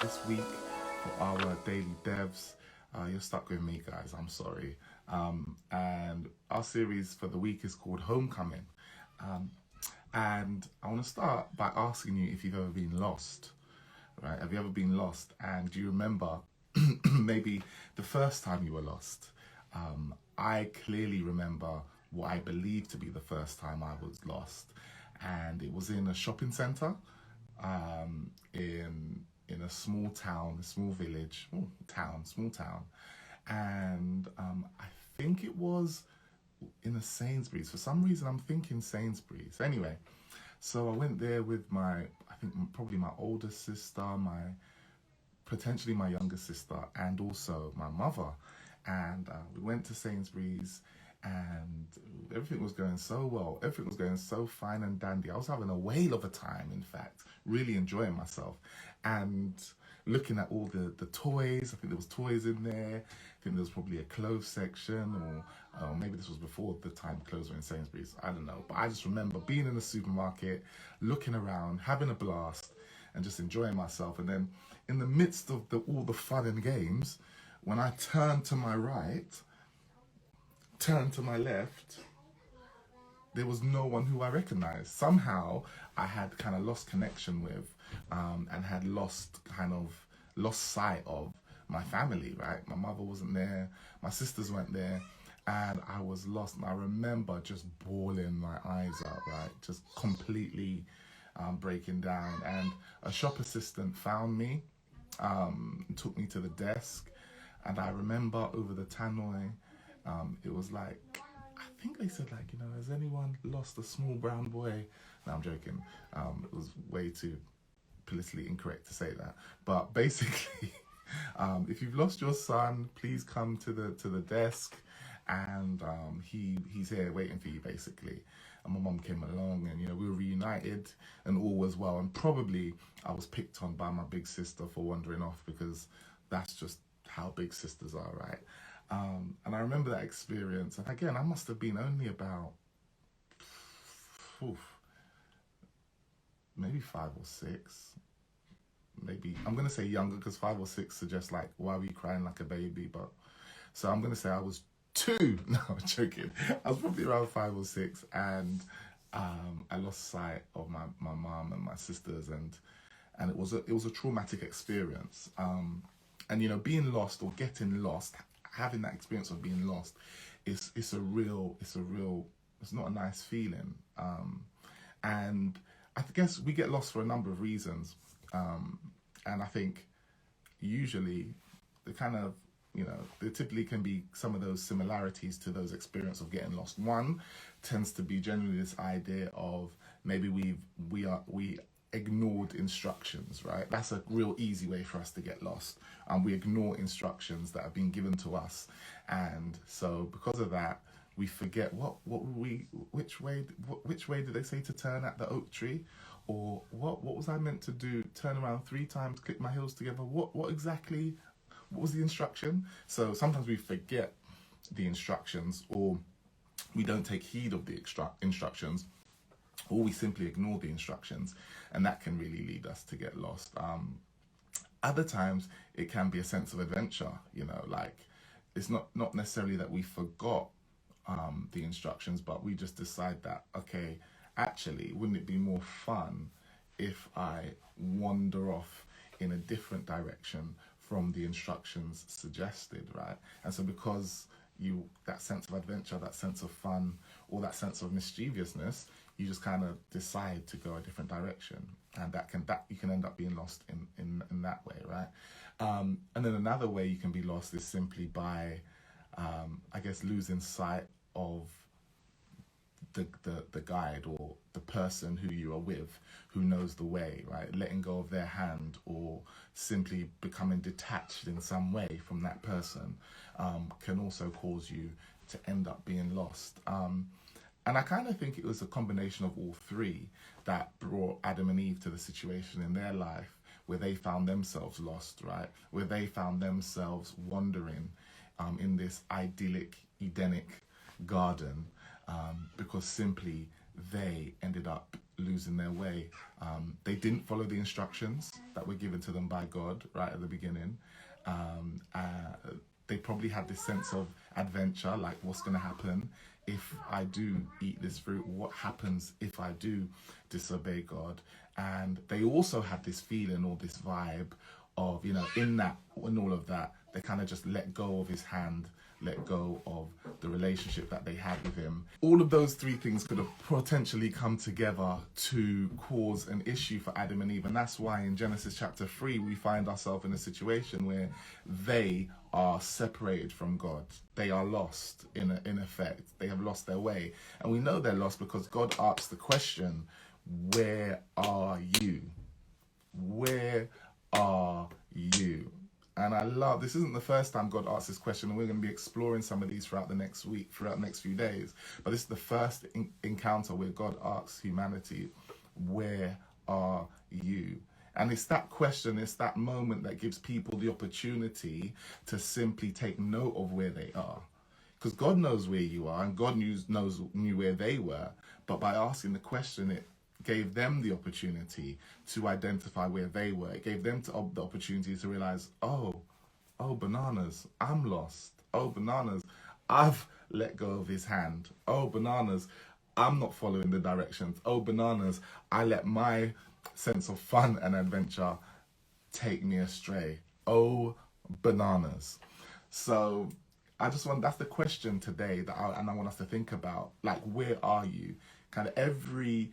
This week for our daily devs, you're stuck with me, guys. I'm sorry. And our series for the week is called Homecoming. Um, and I want to start by asking you if you've ever been lost, right? Have you ever been lost? And do you remember maybe the first time you were lost? I clearly remember what I believe to be the first time I was lost, and it was in a shopping center, in a small town, a small village, small town, and I think it was in a Sainsbury's. For some reason, I'm thinking Sainsbury's. Anyway, so I went there with I think probably my older sister, potentially my younger sister, and also my mother. And we went to Sainsbury's, and everything was going so well. Everything was going so fine and dandy. I was having a whale of a time, in fact, really enjoying myself. And looking at all the toys, I think there was toys in there. I think there was probably a clothes section, or maybe this was before the time clothes were in Sainsbury's. I don't know. But I just remember being in the supermarket, looking around, having a blast, and just enjoying myself. And then in the midst of all the fun and games, when I turned to my right, turned to my left, there was no one who I recognized. Somehow I had kind of lost connection with, and had lost sight of my family, right? My mother wasn't there, my sisters weren't there, and I was lost. And I remember just bawling my eyes out, right? Just completely breaking down. And a shop assistant found me, took me to the desk, and I remember over the tannoy, it was like, I think they said, like, has anyone lost a small brown boy? No, I'm joking. It was way too politically incorrect to say that. But basically, if you've lost your son, please come to the desk, and he's here waiting for you, basically. And my mum came along, and we were reunited, and all was well. And probably I was picked on by my big sister for wandering off, because that's just how big sisters are, right? And I remember that experience. And again, I must have been only about, oof, maybe 5 or 6. Maybe, I'm going to say younger, because 5 or 6 suggests, like, why were you crying like a baby? But, so I'm going to say I was 2. No, I'm joking. I was probably around 5 or 6. And I lost sight of my mom and my sisters. And it was a traumatic experience. And being lost or getting lost, having that experience of being lost, it's not a nice feeling. And I guess we get lost for a number of reasons. And I think usually the kind of, there typically can be some of those similarities to those experiences of getting lost. One tends to be generally this idea of maybe we ignored instructions, right? That's a real easy way for us to get lost. We ignore instructions that have been given to us, and so because of that, we forget which way did they say to turn at the oak tree, or what was I meant to do? Turn around 3 times, click my heels together. What was the instruction? So sometimes we forget the instructions, or we don't take heed of the instructions, or we simply ignore the instructions, and that can really lead us to get lost. Other times it can be a sense of adventure, like it's not necessarily that we forgot the instructions, but we just decide that, okay, actually, wouldn't it be more fun if I wander off in a different direction from the instructions suggested, right? And so because that sense of adventure, that sense of fun, or that sense of mischievousness, you just kind of decide to go a different direction, and that you can end up being lost in that way, right? And then another way you can be lost is simply by, I guess, losing sight of the guide, or the person who you are with, who knows the way, right? Letting go of their hand, or simply becoming detached in some way from that person, can also cause you to end up being lost. And I kind of think it was a combination of all three that brought Adam and Eve to the situation in their life where they found themselves lost, right? Where they found themselves wandering in this idyllic, Edenic garden, because simply they ended up losing their way. They didn't follow the instructions that were given to them by God right at the beginning. They probably had this sense of adventure, like what's going to happen if I do eat this fruit? What happens if I do disobey God? And they also had this feeling or this vibe of, in all of that, they kind of just let go of his hand, let go of the relationship that they had with him. All of those three things could have potentially come together to cause an issue for Adam and Eve. And that's why in Genesis chapter 3, we find ourselves in a situation where they are separated from God. They are lost in effect. They have lost their way. And we know they're lost because God asks the question, where are you? Where are you? And I love, this isn't the first time God asks this question, and we're going to be exploring some of these throughout the next week, throughout the next few days. But this is the first encounter where God asks humanity, where are you? And it's that question, it's that moment that gives people the opportunity to simply take note of where they are. Because God knows where you are, and God knew where they were. But by asking the question, it gave them the opportunity to identify where they were. It gave them the opportunity to realize, oh, bananas, I'm lost. Oh, bananas, I've let go of his hand. Oh, bananas, I'm not following the directions. Oh, bananas, I let my sense of fun and adventure take me astray. Oh, bananas. So that's the question today I want us to think about. Like, where are you? Kind of every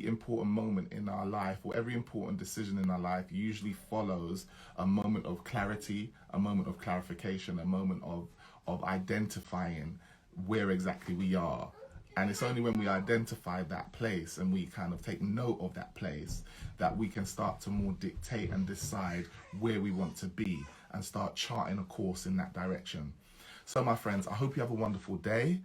important moment in our life, or every important decision in our life, usually follows a moment of clarity, a moment of clarification, a moment of identifying where exactly we are. And it's only when we identify that place and we kind of take note of that place that we can start to more dictate and decide where we want to be and start charting a course in that direction. So my friends, I hope you have a wonderful day.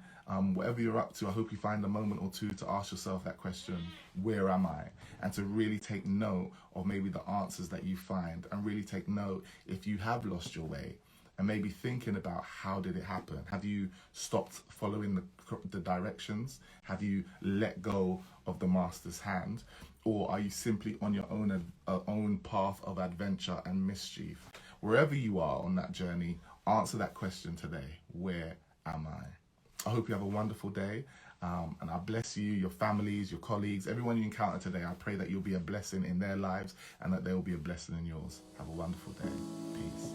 Whatever you're up to, I hope you find a moment or two to ask yourself that question, where am I? And to really take note of maybe the answers that you find, and really take note if you have lost your way, and maybe thinking about how did it happen? Have you stopped following the directions? Have you let go of the master's hand? Or are you simply on your own path of adventure and mischief? Wherever you are on that journey, answer that question today. Where am I? I hope you have a wonderful day, and I bless you, your families, your colleagues, everyone you encounter today. I pray that you'll be a blessing in their lives and that they will be a blessing in yours. Have a wonderful day. Peace.